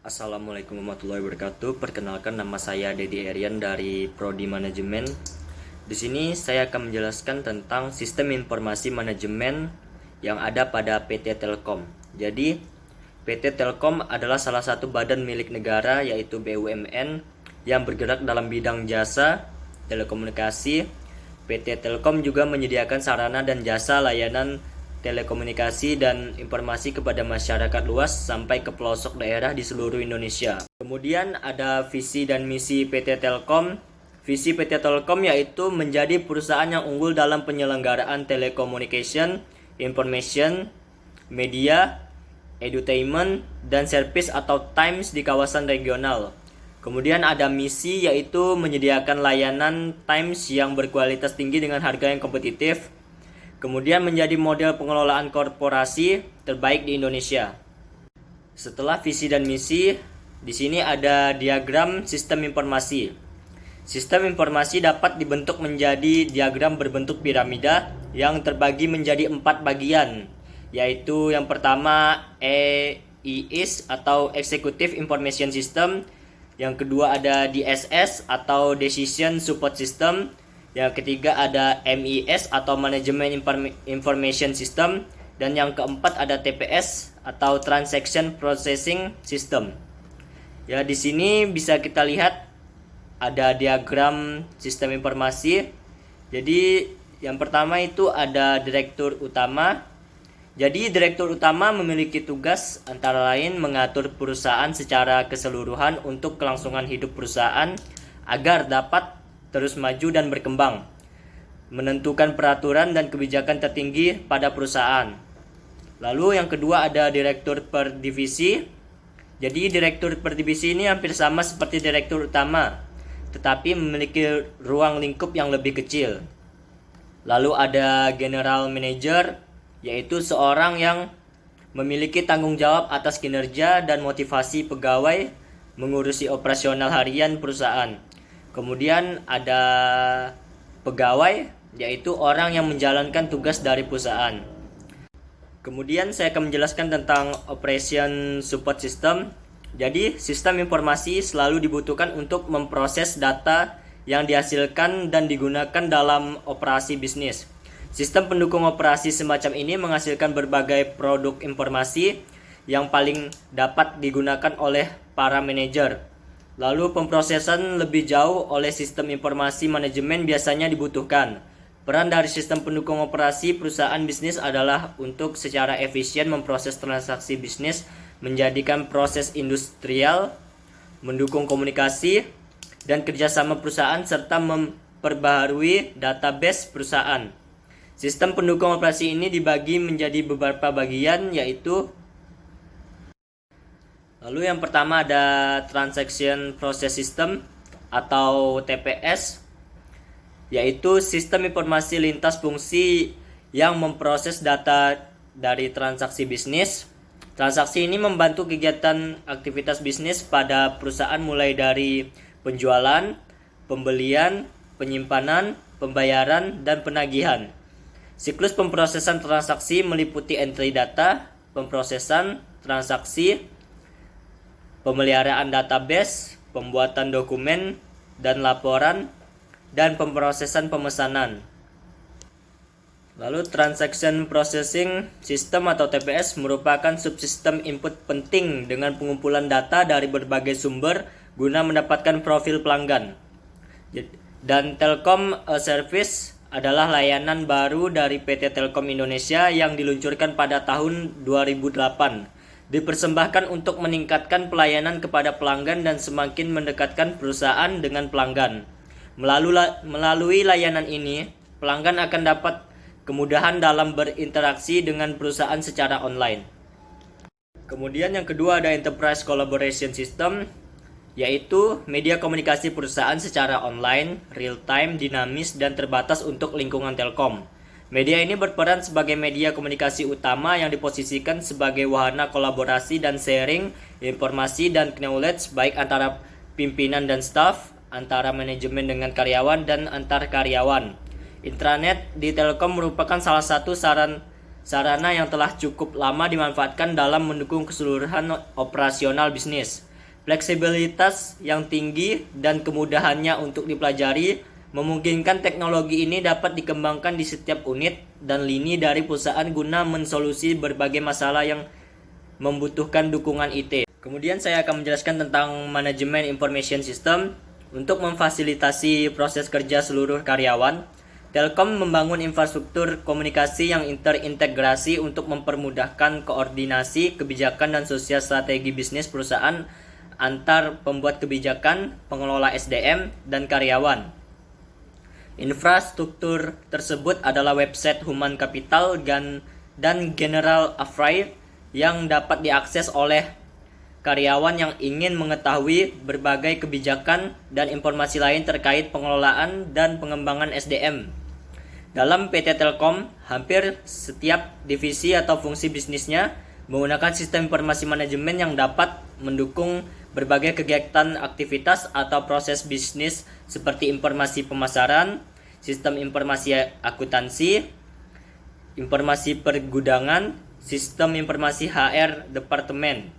Assalamualaikum warahmatullahi wabarakatuh. Perkenalkan, nama saya Dedi Erian dari Prodi Manajemen. Di sini saya akan menjelaskan tentang sistem informasi manajemen yang ada pada PT Telkom. Jadi, PT Telkom adalah salah satu badan milik negara, yaitu BUMN, yang bergerak dalam bidang jasa telekomunikasi. PT Telkom juga menyediakan sarana dan jasa layanan telekomunikasi dan informasi kepada masyarakat luas sampai ke pelosok daerah di seluruh Indonesia. Kemudian ada visi dan misi PT Telkom. Visi PT Telkom yaitu menjadi perusahaan yang unggul dalam penyelenggaraan telecommunication, information, media, edutainment, dan service atau times di kawasan regional. Kemudian ada misi yaitu menyediakan layanan times yang berkualitas tinggi dengan harga yang kompetitif. Kemudian menjadi model pengelolaan korporasi terbaik di Indonesia. Setelah visi dan misi, di sini ada diagram sistem informasi. Sistem informasi dapat dibentuk menjadi diagram berbentuk piramida yang terbagi menjadi 4 bagian, yaitu yang pertama EIS atau Executive Information System, yang kedua ada DSS atau Decision Support System, yang ketiga ada MIS atau Management Information System, dan yang keempat ada TPS atau Transaction Processing System. Ya, di sini bisa kita lihat ada diagram sistem informasi. Jadi yang pertama itu ada direktur utama. Jadi direktur utama memiliki tugas antara lain mengatur perusahaan secara keseluruhan untuk kelangsungan hidup perusahaan agar dapat terus maju dan berkembang, menentukan peraturan dan kebijakan tertinggi pada perusahaan. Lalu yang kedua ada direktur per divisi. Jadi direktur per divisi ini hampir sama seperti direktur utama, tetapi memiliki ruang lingkup yang lebih kecil. Lalu ada general manager, yaitu seorang yang memiliki tanggung jawab atas kinerja dan motivasi pegawai mengurusi operasional harian perusahaan. Kemudian ada pegawai, yaitu orang yang menjalankan tugas dari perusahaan. Kemudian saya akan menjelaskan tentang Operation Support System. Jadi, sistem informasi selalu dibutuhkan untuk memproses data yang dihasilkan dan digunakan dalam operasi bisnis. Sistem pendukung operasi semacam ini menghasilkan berbagai produk informasi yang paling dapat digunakan oleh para manajer. Lalu pemrosesan lebih jauh oleh sistem informasi manajemen biasanya dibutuhkan. Peran dari sistem pendukung operasi perusahaan bisnis adalah untuk secara efisien memproses transaksi bisnis, menjadikan proses industrial, mendukung komunikasi dan kerjasama perusahaan, serta memperbaharui database perusahaan. Sistem pendukung operasi ini dibagi menjadi beberapa bagian, yaitu lalu yang pertama ada Transaction Process System atau TPS, yaitu sistem informasi lintas fungsi yang memproses data dari transaksi bisnis. Transaksi ini membantu kegiatan aktivitas bisnis pada perusahaan mulai dari penjualan, pembelian, penyimpanan, pembayaran, dan penagihan. Siklus pemrosesan transaksi meliputi entry data, pemrosesan transaksi, pemeliharaan database, pembuatan dokumen dan laporan, dan pemrosesan pemesanan. Lalu Transaction Processing System atau TPS merupakan subsistem input penting dengan pengumpulan data dari berbagai sumber guna mendapatkan profil pelanggan. Dan Telkom Service adalah layanan baru dari PT Telkom Indonesia yang diluncurkan pada tahun 2008. Dipersembahkan untuk meningkatkan pelayanan kepada pelanggan dan semakin mendekatkan perusahaan dengan pelanggan. Melalui layanan ini, pelanggan akan dapat kemudahan dalam berinteraksi dengan perusahaan secara online. Kemudian yang kedua ada Enterprise Collaboration System, yaitu media komunikasi perusahaan secara online, real-time, dinamis, dan terbatas untuk lingkungan Telkom. Media ini berperan sebagai media komunikasi utama yang diposisikan sebagai wahana kolaborasi dan sharing informasi dan knowledge baik antara pimpinan dan staf, antara manajemen dengan karyawan, dan antar karyawan. Intranet di Telkom merupakan salah satu sarana yang telah cukup lama dimanfaatkan dalam mendukung keseluruhan operasional bisnis. Fleksibilitas yang tinggi dan kemudahannya untuk dipelajari memungkinkan teknologi ini dapat dikembangkan di setiap unit dan lini dari perusahaan guna mensolusi berbagai masalah yang membutuhkan dukungan IT. Kemudian saya akan menjelaskan tentang manajemen information system. Untuk memfasilitasi proses kerja seluruh karyawan, Telkom membangun infrastruktur komunikasi yang terintegrasi untuk mempermudahkan koordinasi kebijakan dan sosial strategi bisnis perusahaan antar pembuat kebijakan, pengelola SDM, dan karyawan. Infrastruktur tersebut adalah website human capital dan general affairs yang dapat diakses oleh karyawan yang ingin mengetahui berbagai kebijakan dan informasi lain terkait pengelolaan dan pengembangan SDM. Dalam PT Telkom, hampir setiap divisi atau fungsi bisnisnya menggunakan sistem informasi manajemen yang dapat mendukung berbagai kegiatan aktivitas atau proses bisnis seperti informasi pemasaran, sistem informasi akuntansi, informasi pergudangan, sistem informasi HR departemen.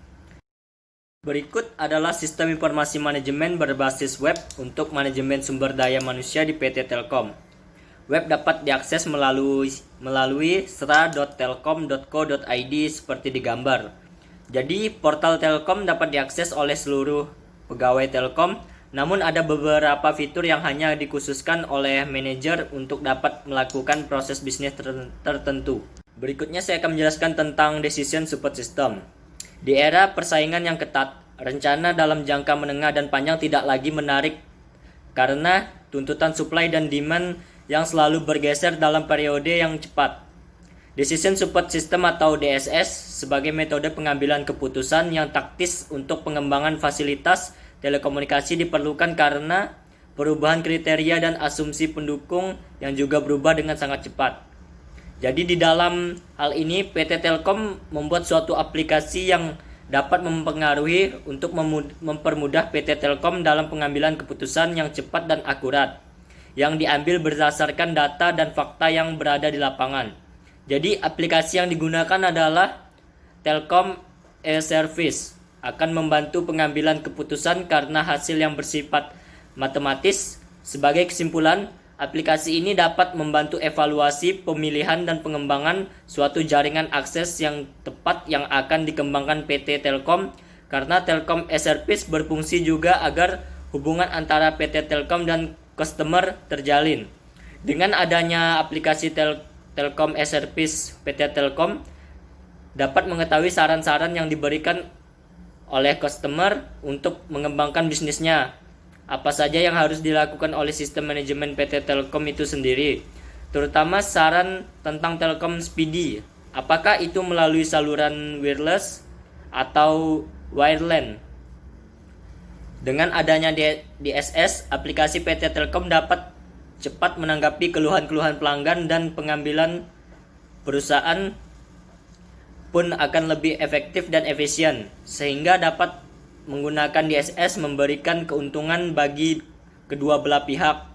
Berikut adalah sistem informasi manajemen berbasis web untuk manajemen sumber daya manusia di PT Telkom. Web dapat diakses melalui sra.telkom.co.id seperti digambar. Jadi, portal Telkom dapat diakses oleh seluruh pegawai Telkom, namun ada beberapa fitur yang hanya dikhususkan oleh manajer untuk dapat melakukan proses bisnis tertentu. Berikutnya saya akan menjelaskan tentang decision support system. Di era persaingan yang ketat, rencana dalam jangka menengah dan panjang tidak lagi menarik karena tuntutan supply dan demand yang selalu bergeser dalam periode yang cepat. Decision Support System atau DSS sebagai metode pengambilan keputusan yang taktis untuk pengembangan fasilitas telekomunikasi diperlukan karena perubahan kriteria dan asumsi pendukung yang juga berubah dengan sangat cepat. Jadi di dalam hal ini PT Telkom membuat suatu aplikasi yang dapat mempengaruhi untuk mempermudah PT Telkom dalam pengambilan keputusan yang cepat dan akurat yang diambil berdasarkan data dan fakta yang berada di lapangan. Jadi aplikasi yang digunakan adalah Telkom e-Service akan membantu pengambilan keputusan karena hasil yang bersifat matematis. Sebagai kesimpulan, aplikasi ini dapat membantu evaluasi pemilihan dan pengembangan suatu jaringan akses yang tepat yang akan dikembangkan PT Telkom karena Telkom e-Service berfungsi juga agar hubungan antara PT Telkom dan customer terjalin. Dengan adanya aplikasi Telkom e-Service PT Telkom dapat mengetahui saran-saran yang diberikan oleh customer untuk mengembangkan bisnisnya. Apa saja yang harus dilakukan oleh sistem manajemen PT Telkom itu sendiri, terutama saran tentang Telkom Speedy. Apakah itu melalui saluran wireless atau wireline? Dengan adanya DSS, aplikasi PT Telkom dapat cepat menanggapi keluhan-keluhan pelanggan dan pengambilan perusahaan pun akan lebih efektif dan efisien, sehingga dapat menggunakan DSS memberikan keuntungan bagi kedua belah pihak,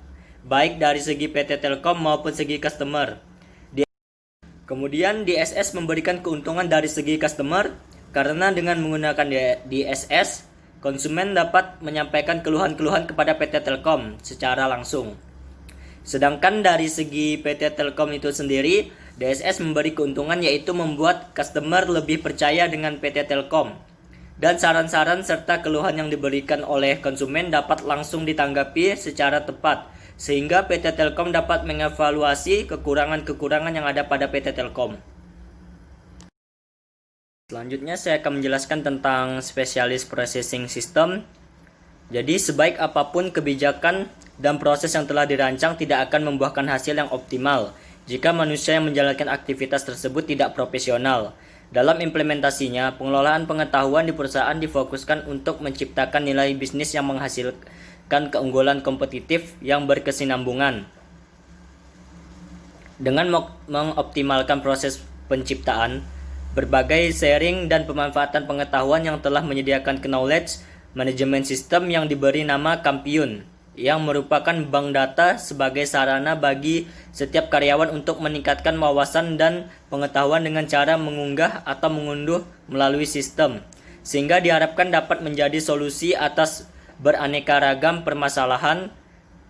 baik dari segi PT Telkom maupun segi customer. Kemudian DSS memberikan keuntungan dari segi customer karena dengan menggunakan DSS, konsumen dapat menyampaikan keluhan-keluhan kepada PT Telkom secara langsung. Sedangkan dari segi PT Telkom itu sendiri, DSS memberi keuntungan yaitu membuat customer lebih percaya dengan PT Telkom. Dan saran-saran serta keluhan yang diberikan oleh konsumen dapat langsung ditanggapi secara tepat, sehingga PT Telkom dapat mengevaluasi kekurangan-kekurangan yang ada pada PT Telkom. Selanjutnya saya akan menjelaskan tentang spesialis processing system. Jadi sebaik apapun kebijakan dan proses yang telah dirancang tidak akan membuahkan hasil yang optimal jika manusia yang menjalankan aktivitas tersebut tidak profesional. Dalam implementasinya, pengelolaan pengetahuan di perusahaan difokuskan untuk menciptakan nilai bisnis yang menghasilkan keunggulan kompetitif yang berkesinambungan. Dengan mengoptimalkan proses penciptaan, berbagai sharing dan pemanfaatan pengetahuan yang telah menyediakan knowledge management system yang diberi nama Kampiun, yang merupakan bank data sebagai sarana bagi setiap karyawan untuk meningkatkan wawasan dan pengetahuan dengan cara mengunggah atau mengunduh melalui sistem. sehingga diharapkan dapat menjadi solusi atas beraneka ragam permasalahan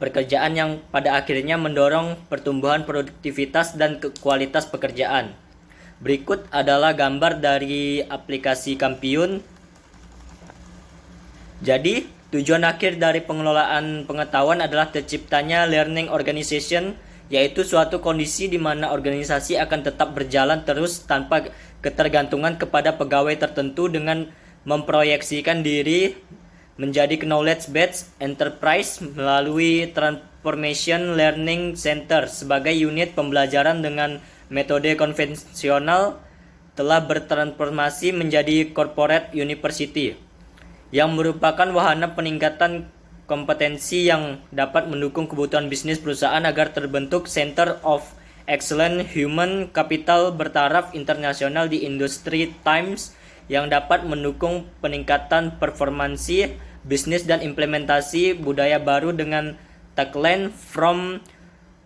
pekerjaan yang pada akhirnya mendorong pertumbuhan produktivitas dan kualitas pekerjaan. Berikut adalah gambar dari aplikasi Kampiun. Jadi, tujuan akhir dari pengelolaan pengetahuan adalah terciptanya learning organization, yaitu suatu kondisi di mana organisasi akan tetap berjalan terus tanpa ketergantungan kepada pegawai tertentu dengan memproyeksikan diri menjadi knowledge-based enterprise melalui Transformation Learning Center sebagai unit pembelajaran dengan metode konvensional telah bertransformasi menjadi corporate university yang merupakan wahana peningkatan kompetensi yang dapat mendukung kebutuhan bisnis perusahaan agar terbentuk Center of Excellence Human Capital bertaraf internasional di industri times yang dapat mendukung peningkatan performansi bisnis dan implementasi budaya baru dengan tagline From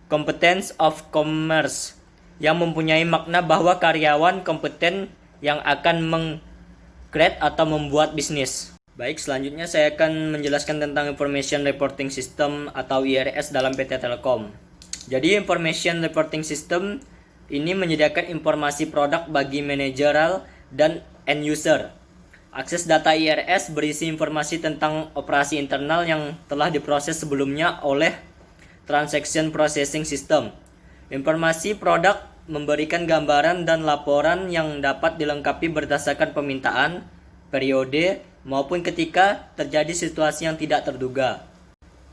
Competence of Commerce yang mempunyai makna bahwa karyawan kompeten yang akan meng-create atau membuat bisnis. Baik, selanjutnya saya akan menjelaskan tentang Information Reporting System atau IRS dalam PT Telkom. Jadi Information Reporting System ini menyediakan informasi produk bagi manajerial dan end user. Akses data IRS berisi informasi tentang operasi internal yang telah diproses sebelumnya oleh Transaction Processing System. Informasi produk memberikan gambaran dan laporan yang dapat dilengkapi berdasarkan permintaan, periode, maupun ketika terjadi situasi yang tidak terduga.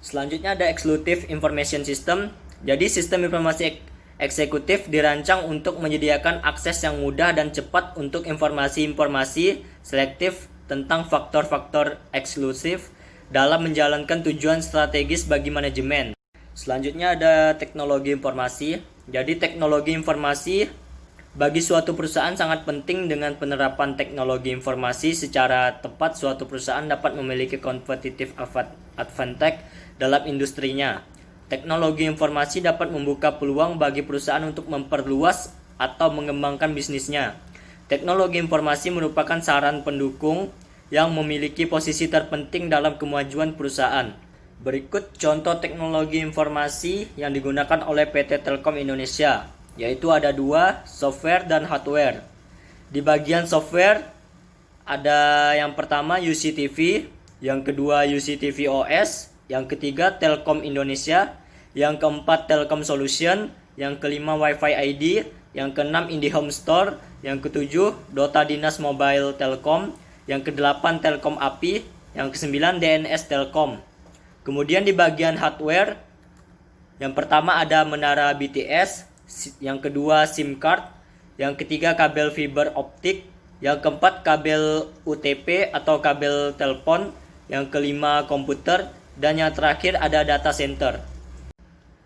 Selanjutnya ada Exclusive Information System. Jadi sistem informasi eksekutif dirancang untuk menyediakan akses yang mudah dan cepat untuk informasi-informasi selektif tentang faktor-faktor eksklusif dalam menjalankan tujuan strategis bagi manajemen. Selanjutnya ada teknologi informasi. Jadi teknologi informasi bagi suatu perusahaan sangat penting. Dengan penerapan teknologi informasi secara tepat, suatu perusahaan dapat memiliki competitive advantage dalam industrinya. Teknologi informasi dapat membuka peluang bagi perusahaan untuk memperluas atau mengembangkan bisnisnya. Teknologi informasi merupakan saran pendukung yang memiliki posisi terpenting dalam kemajuan perusahaan. Berikut contoh teknologi informasi yang digunakan oleh PT Telkom Indonesia, yaitu ada dua, software dan hardware. Di bagian software ada yang pertama UCTV, yang kedua UCTV OS, yang ketiga Telkom Indonesia, yang keempat Telkom Solution, yang kelima Wi-Fi ID, yang keenam IndiHome Store, yang ketujuh Dota Dinas Mobile Telkom, yang kedelapan Telkom API, yang kesembilan DNS Telkom. Kemudian di bagian hardware, yang pertama ada menara BTS, yang kedua SIM card, yang ketiga kabel fiber optik, yang keempat kabel UTP atau kabel telepon, yang kelima komputer, dan yang terakhir ada data center.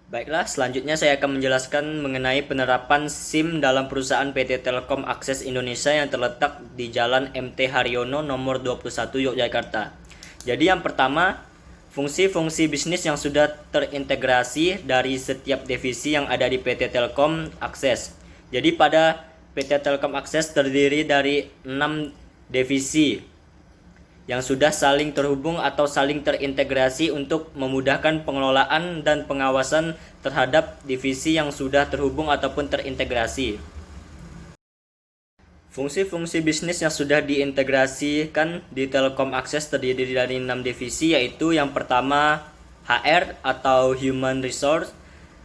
Baiklah, selanjutnya saya akan menjelaskan mengenai penerapan SIM dalam perusahaan PT Telkom Akses Indonesia yang terletak di Jalan MT Haryono nomor 21 Yogyakarta. Jadi yang pertama, fungsi-fungsi bisnis yang sudah terintegrasi dari setiap divisi yang ada di PT Telkom Akses. Jadi pada PT Telkom Akses terdiri dari 6 divisi yang sudah saling terhubung atau saling terintegrasi untuk memudahkan pengelolaan dan pengawasan terhadap divisi yang sudah terhubung ataupun terintegrasi. Fungsi-fungsi bisnis yang sudah diintegrasikan di Telkom Akses terdiri dari 6 divisi, yaitu yang pertama HR atau Human Resource,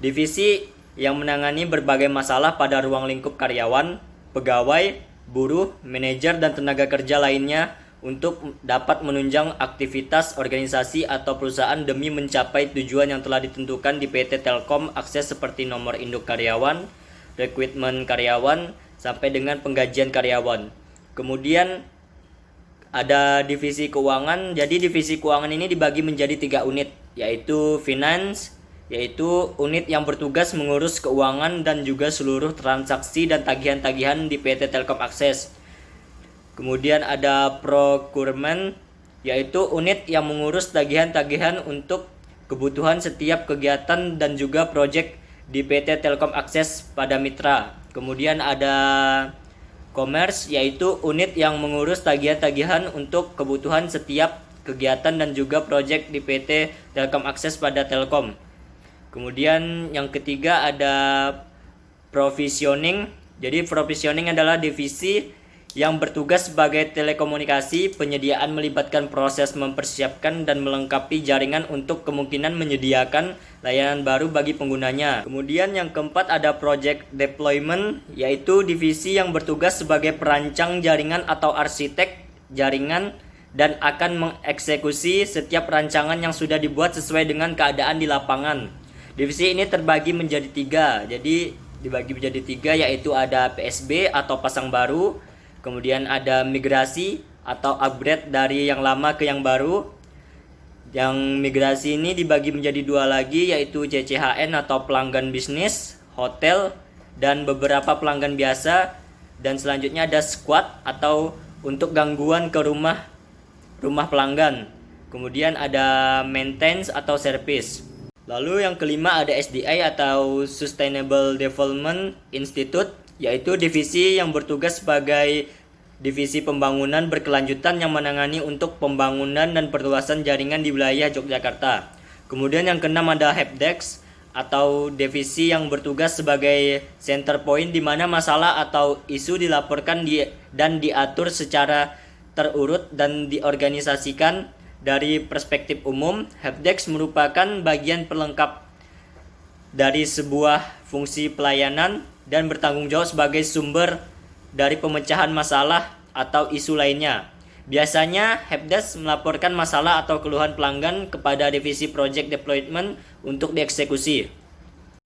divisi yang menangani berbagai masalah pada ruang lingkup karyawan, pegawai, buruh, manajer, dan tenaga kerja lainnya untuk dapat menunjang aktivitas organisasi atau perusahaan demi mencapai tujuan yang telah ditentukan di PT Telkom Akses seperti nomor induk karyawan, rekrutmen karyawan, sampai dengan penggajian karyawan. Kemudian ada divisi keuangan. Jadi divisi keuangan ini dibagi menjadi 3 unit, yaitu finance, yaitu unit yang bertugas mengurus keuangan dan juga seluruh transaksi dan tagihan-tagihan di PT Telkom Akses. Kemudian ada procurement, yaitu unit yang mengurus tagihan-tagihan untuk kebutuhan setiap kegiatan dan juga proyek di PT Telkom Akses pada mitra. Kemudian ada Commerce yaitu unit yang mengurus tagihan-tagihan untuk kebutuhan setiap kegiatan dan juga proyek di PT Telkom Akses pada Telkom. Kemudian yang ketiga ada provisioning. Jadi provisioning adalah divisi yang bertugas sebagai telekomunikasi. Penyediaan melibatkan proses mempersiapkan dan melengkapi jaringan untuk kemungkinan menyediakan layanan baru bagi penggunanya. Kemudian yang keempat ada project deployment, yaitu divisi yang bertugas sebagai perancang jaringan atau arsitek jaringan dan akan mengeksekusi setiap rancangan yang sudah dibuat sesuai dengan keadaan di lapangan. Divisi ini terbagi menjadi tiga. Jadi dibagi menjadi tiga, yaitu ada PSB atau pasang baru, kemudian ada migrasi atau upgrade dari yang lama ke yang baru. Yang migrasi ini dibagi menjadi dua lagi, yaitu CCHN atau pelanggan bisnis, hotel, dan beberapa pelanggan biasa. Dan selanjutnya ada squad atau untuk gangguan ke rumah pelanggan. Kemudian ada maintenance atau service. Lalu yang kelima ada SDI atau Sustainable Development Institute, yaitu divisi yang bertugas sebagai divisi pembangunan berkelanjutan yang menangani untuk pembangunan dan perluasan jaringan di wilayah Yogyakarta. Kemudian yang keenam ada Helpdesk atau divisi yang bertugas sebagai center point di mana masalah atau isu dilaporkan dan diatur secara terurut dan diorganisasikan dari perspektif umum. Helpdesk merupakan bagian pelengkap dari sebuah fungsi pelayanan dan bertanggung jawab sebagai sumber dari pemecahan masalah atau isu lainnya. Biasanya Helpdesk melaporkan masalah atau keluhan pelanggan kepada divisi Project Deployment untuk dieksekusi.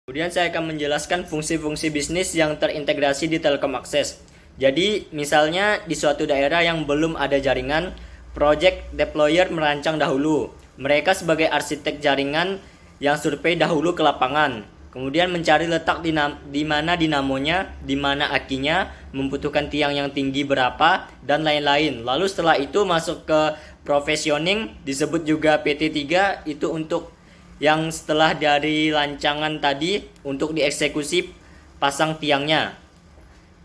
Kemudian saya akan menjelaskan fungsi-fungsi bisnis yang terintegrasi di Telkom Akses. Jadi misalnya di suatu daerah yang belum ada jaringan, Project Deployer merancang dahulu. Mereka sebagai arsitek jaringan yang survei dahulu ke lapangan. Kemudian mencari letak di mana dinamonya, di mana akinya, membutuhkan tiang yang tinggi berapa, dan lain-lain. Lalu setelah itu masuk ke provisioning, disebut juga PT3, itu untuk yang setelah dari rancangan tadi untuk dieksekusi pasang tiangnya.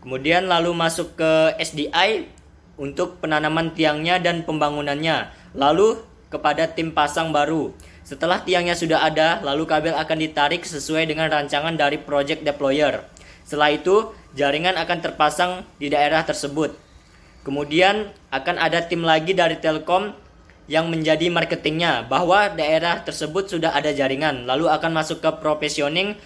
Kemudian lalu masuk ke SDI untuk penanaman tiangnya dan pembangunannya. Lalu kepada tim pasang baru. Setelah tiangnya sudah ada, lalu kabel akan ditarik sesuai dengan rancangan dari project deployer. Setelah itu, jaringan akan terpasang di daerah tersebut. Kemudian akan ada tim lagi dari Telkom yang menjadi marketingnya bahwa daerah tersebut sudah ada jaringan. Lalu akan masuk ke provisioning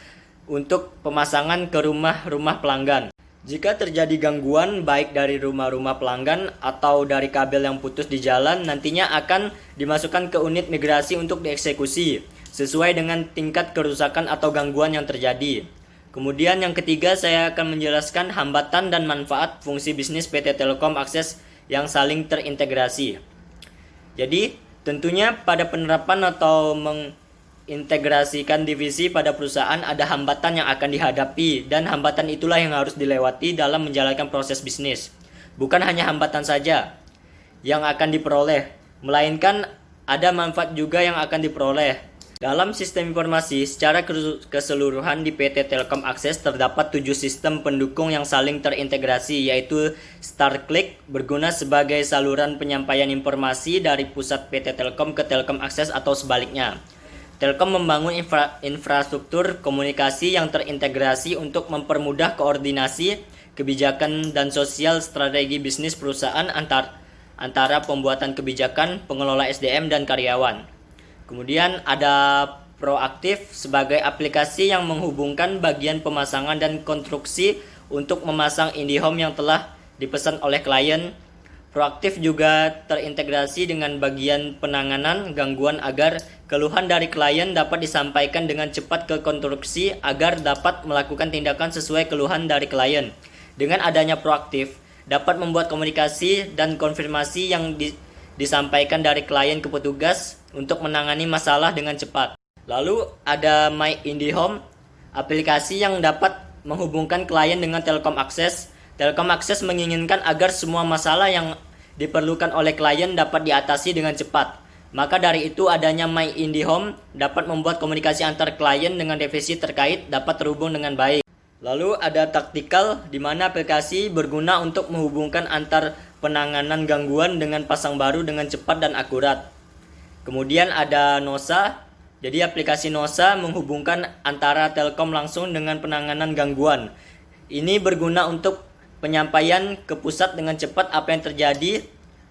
untuk pemasangan ke rumah-rumah pelanggan. Jika terjadi gangguan baik dari rumah-rumah pelanggan atau dari kabel yang putus di jalan, nantinya akan dimasukkan ke unit migrasi untuk dieksekusi sesuai dengan tingkat kerusakan atau gangguan yang terjadi. Kemudian yang ketiga saya akan menjelaskan hambatan dan manfaat fungsi bisnis PT Telkom Akses yang saling terintegrasi. Jadi tentunya pada penerapan atau integrasikan divisi pada perusahaan ada hambatan yang akan dihadapi, dan hambatan itulah yang harus dilewati dalam menjalankan proses bisnis. Bukan hanya hambatan saja yang akan diperoleh, melainkan ada manfaat juga yang akan diperoleh. Dalam sistem informasi secara keseluruhan di PT Telkom Akses terdapat 7 sistem pendukung yang saling terintegrasi, yaitu StarClick berguna sebagai saluran penyampaian informasi dari pusat PT Telkom ke Telkom Akses atau sebaliknya. Telkom membangun infrastruktur komunikasi yang terintegrasi untuk mempermudah koordinasi kebijakan dan sosial strategi bisnis perusahaan antara pembuatan kebijakan, pengelola SDM, dan karyawan. Kemudian ada Proaktif sebagai aplikasi yang menghubungkan bagian pemasangan dan konstruksi untuk memasang IndiHome yang telah dipesan oleh klien. Proaktif juga terintegrasi dengan bagian penanganan gangguan agar keluhan dari klien dapat disampaikan dengan cepat ke konstruksi agar dapat melakukan tindakan sesuai keluhan dari klien. Dengan adanya Proaktif, dapat membuat komunikasi dan konfirmasi yang disampaikan dari klien ke petugas untuk menangani masalah dengan cepat. Lalu ada My IndiHome, aplikasi yang dapat menghubungkan klien dengan Telkom Akses. Telkom Akses menginginkan agar semua masalah yang diperlukan oleh klien dapat diatasi dengan cepat. Maka dari itu adanya My IndiHome dapat membuat komunikasi antar klien dengan divisi terkait dapat terhubung dengan baik. Lalu ada taktikal, di mana aplikasi berguna untuk menghubungkan antar penanganan gangguan dengan pasang baru dengan cepat dan akurat. Kemudian ada NOSA, jadi aplikasi NOSA menghubungkan antara Telkom langsung dengan penanganan gangguan. Ini berguna untuk penyampaian ke pusat dengan cepat apa yang terjadi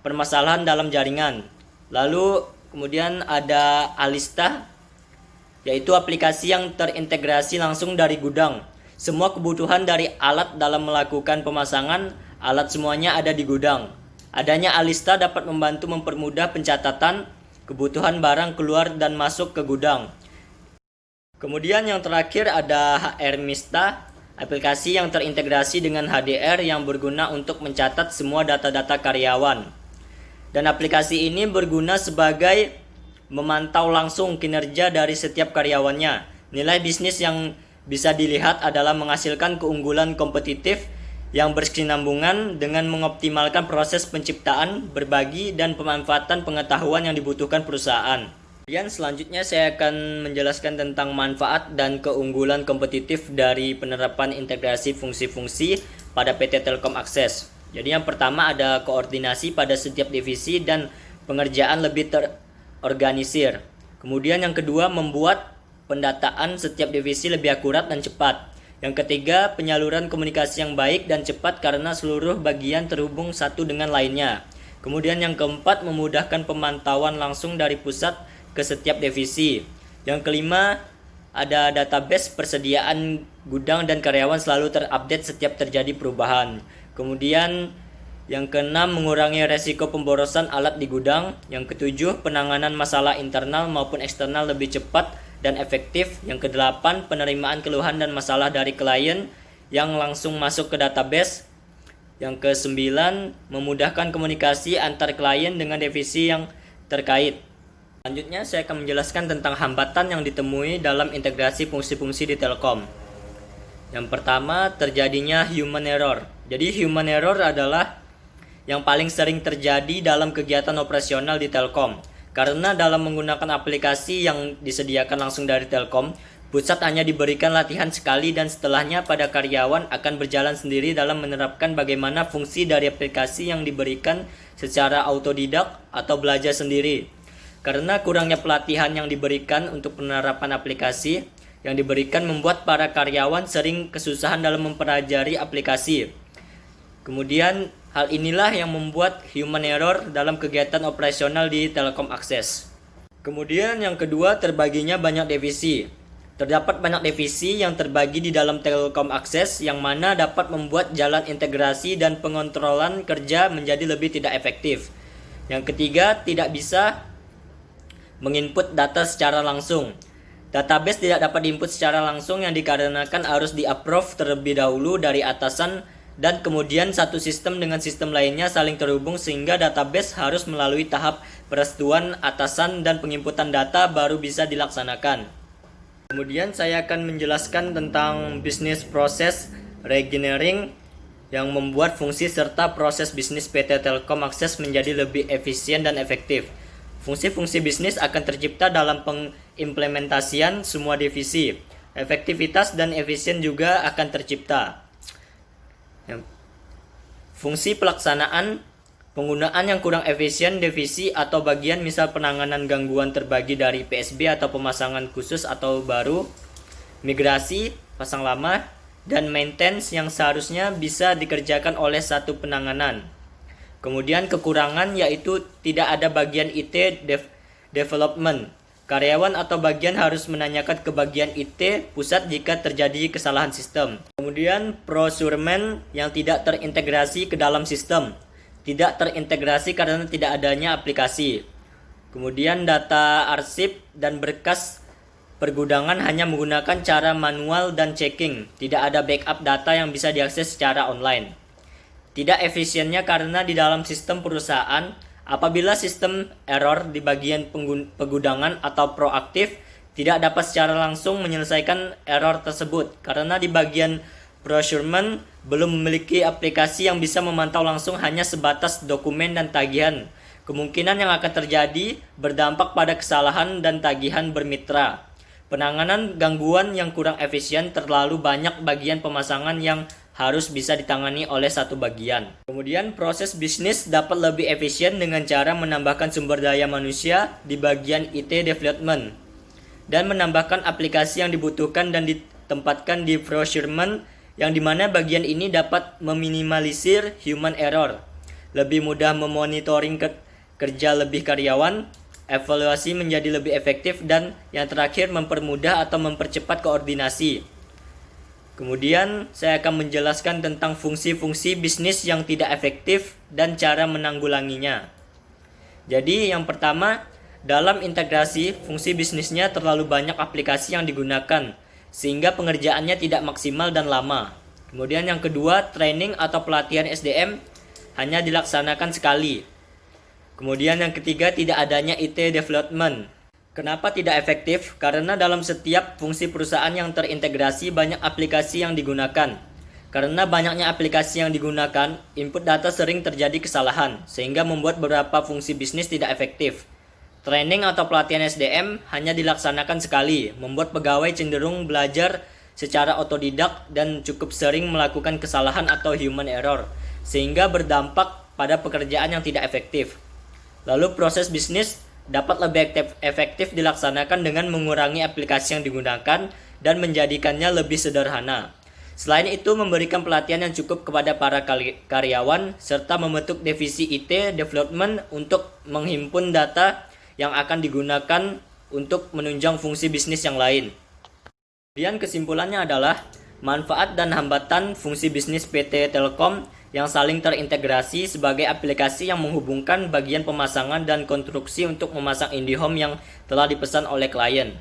permasalahan dalam jaringan. Lalu kemudian ada Alista, yaitu aplikasi yang terintegrasi langsung dari gudang. Semua kebutuhan dari alat dalam melakukan pemasangan alat semuanya ada di gudang. Adanya Alista dapat membantu mempermudah pencatatan kebutuhan barang keluar dan masuk ke gudang. Kemudian yang terakhir ada HR Mista, aplikasi yang terintegrasi dengan HDR yang berguna untuk mencatat semua data-data karyawan. Dan aplikasi ini berguna sebagai memantau langsung kinerja dari setiap karyawannya. Nilai bisnis yang bisa dilihat adalah menghasilkan keunggulan kompetitif yang berkesinambungan dengan mengoptimalkan proses penciptaan, berbagi, dan pemanfaatan pengetahuan yang dibutuhkan perusahaan. Kemudian selanjutnya saya akan menjelaskan tentang manfaat dan keunggulan kompetitif dari penerapan integrasi fungsi-fungsi pada PT Telkom Akses. Jadi yang pertama ada koordinasi pada setiap divisi dan pengerjaan lebih terorganisir. Kemudian yang kedua membuat pendataan setiap divisi lebih akurat dan cepat. Yang ketiga, penyaluran komunikasi yang baik dan cepat karena seluruh bagian terhubung satu dengan lainnya. Kemudian yang keempat, memudahkan pemantauan langsung dari pusat ke setiap divisi. Yang kelima, ada database persediaan gudang dan karyawan selalu terupdate setiap terjadi perubahan. Kemudian yang keenam, mengurangi resiko pemborosan alat di gudang. Yang ketujuh, penanganan masalah internal maupun eksternal lebih cepat dan efektif. Yang kedelapan, penerimaan keluhan dan masalah dari klien yang langsung masuk ke database. Yang kesembilan, memudahkan komunikasi antar klien dengan divisi yang terkait. Selanjutnya saya akan menjelaskan tentang hambatan yang ditemui dalam integrasi fungsi-fungsi di Telkom. Yang pertama, terjadinya human error. Jadi human error adalah yang paling sering terjadi dalam kegiatan operasional di Telkom. Karena dalam menggunakan aplikasi yang disediakan langsung dari Telkom, pusat hanya diberikan latihan sekali dan setelahnya pada karyawan akan berjalan sendiri dalam menerapkan bagaimana fungsi dari aplikasi yang diberikan secara autodidak atau belajar sendiri. Karena kurangnya pelatihan yang diberikan untuk penerapan aplikasi yang diberikan membuat para karyawan sering kesusahan dalam mempelajari aplikasi. Kemudian hal inilah yang membuat human error dalam kegiatan operasional di Telkom Akses. Kemudian yang kedua, terbaginya banyak divisi. Terdapat banyak divisi yang terbagi di dalam Telkom Akses yang mana dapat membuat jalan integrasi dan pengontrolan kerja menjadi lebih tidak efektif. Yang ketiga, tidak bisa menginput data secara langsung. Database tidak dapat diinput secara langsung yang dikarenakan harus di-approve terlebih dahulu dari atasan dan kemudian satu sistem dengan sistem lainnya saling terhubung sehingga database harus melalui tahap perestuan atasan dan penginputan data baru bisa dilaksanakan. Kemudian saya akan menjelaskan tentang business process reengineering yang membuat fungsi serta proses bisnis PT Telkom Akses menjadi lebih efisien dan efektif. Fungsi-fungsi bisnis akan tercipta dalam pengimplementasian semua divisi. Efektivitas dan efisien juga akan tercipta. Fungsi pelaksanaan penggunaan yang kurang efisien divisi atau bagian misal penanganan gangguan terbagi dari PSB atau pemasangan khusus atau baru, migrasi, pasang lama, dan maintenance yang seharusnya bisa dikerjakan oleh satu penanganan. Kemudian kekurangan yaitu tidak ada bagian IT development. Karyawan atau bagian harus menanyakan ke bagian IT pusat jika terjadi kesalahan sistem. Kemudian procurement yang tidak terintegrasi ke dalam sistem. Tidak terintegrasi karena tidak adanya aplikasi. Kemudian data arsip dan berkas pergudangan hanya menggunakan cara manual dan checking. Tidak ada backup data yang bisa diakses secara online. Tidak efisiennya karena di dalam sistem perusahaan, apabila sistem error di bagian penggudangan atau proaktif tidak dapat secara langsung menyelesaikan error tersebut karena di bagian procurement belum memiliki aplikasi yang bisa memantau langsung, hanya sebatas dokumen dan tagihan. Kemungkinan yang akan terjadi berdampak pada kesalahan dan tagihan bermitra. Penanganan gangguan yang kurang efisien, terlalu banyak bagian pemasangan yang harus bisa ditangani oleh satu bagian. Kemudian proses bisnis dapat lebih efisien dengan cara menambahkan sumber daya manusia di bagian IT development dan menambahkan aplikasi yang dibutuhkan dan ditempatkan di procurement, yang dimana bagian ini dapat meminimalisir human error, lebih mudah memonitoring kerja lebih karyawan, evaluasi menjadi lebih efektif, dan yang terakhir mempermudah atau mempercepat koordinasi. Kemudian saya akan menjelaskan tentang fungsi-fungsi bisnis yang tidak efektif dan cara menanggulanginya. Jadi yang pertama, dalam integrasi, fungsi bisnisnya terlalu banyak aplikasi yang digunakan sehingga pengerjaannya tidak maksimal dan lama. Kemudian yang kedua, training atau pelatihan SDM hanya dilaksanakan sekali. Kemudian yang ketiga, tidak adanya IT development. Kenapa tidak efektif? Karena dalam setiap fungsi perusahaan yang terintegrasi banyak aplikasi yang digunakan. Karena banyaknya aplikasi yang digunakan, input data sering terjadi kesalahan, sehingga membuat beberapa fungsi bisnis tidak efektif. Training atau pelatihan SDM hanya dilaksanakan sekali, membuat pegawai cenderung belajar secara otodidak dan cukup sering melakukan kesalahan atau human error, sehingga berdampak pada pekerjaan yang tidak efektif. Lalu proses bisnis dapat lebih efektif dilaksanakan dengan mengurangi aplikasi yang digunakan dan menjadikannya lebih sederhana. Selain itu, memberikan pelatihan yang cukup kepada para karyawan serta membentuk divisi IT development untuk menghimpun data yang akan digunakan untuk menunjang fungsi bisnis yang lain. Kemudian kesimpulannya adalah manfaat dan hambatan fungsi bisnis PT Telkom yang saling terintegrasi sebagai aplikasi yang menghubungkan bagian pemasangan dan konstruksi untuk memasang IndiHome yang telah dipesan oleh klien.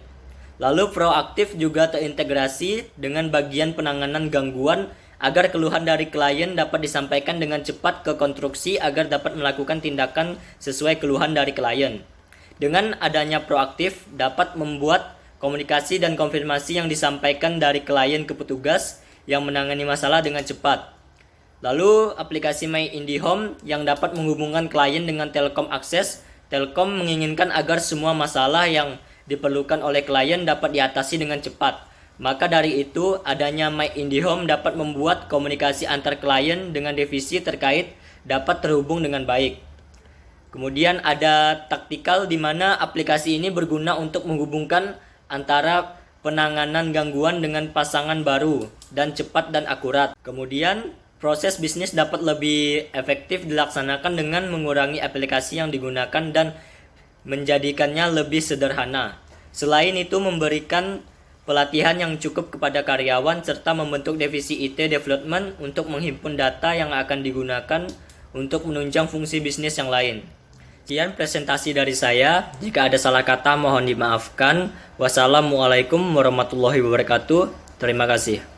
Lalu proaktif juga terintegrasi dengan bagian penanganan gangguan agar keluhan dari klien dapat disampaikan dengan cepat ke konstruksi agar dapat melakukan tindakan sesuai keluhan dari klien. Dengan adanya proaktif dapat membuat komunikasi dan konfirmasi yang disampaikan dari klien ke petugas yang menangani masalah dengan cepat. Lalu aplikasi My IndiHome yang dapat menghubungkan klien dengan Telkom Akses. Telkom menginginkan agar semua masalah yang diperlukan oleh klien dapat diatasi dengan cepat. Maka dari itu, adanya My IndiHome dapat membuat komunikasi antar klien dengan divisi terkait dapat terhubung dengan baik. Kemudian ada taktikal di mana aplikasi ini berguna untuk menghubungkan antara penanganan gangguan dengan pasangan baru dan cepat dan akurat. Kemudian proses bisnis dapat lebih efektif dilaksanakan dengan mengurangi aplikasi yang digunakan dan menjadikannya lebih sederhana. Selain itu, memberikan pelatihan yang cukup kepada karyawan serta membentuk divisi IT development untuk menghimpun data yang akan digunakan untuk menunjang fungsi bisnis yang lain. Sekian presentasi dari saya. Jika ada salah kata mohon dimaafkan. Wassalamualaikum warahmatullahi wabarakatuh. Terima kasih.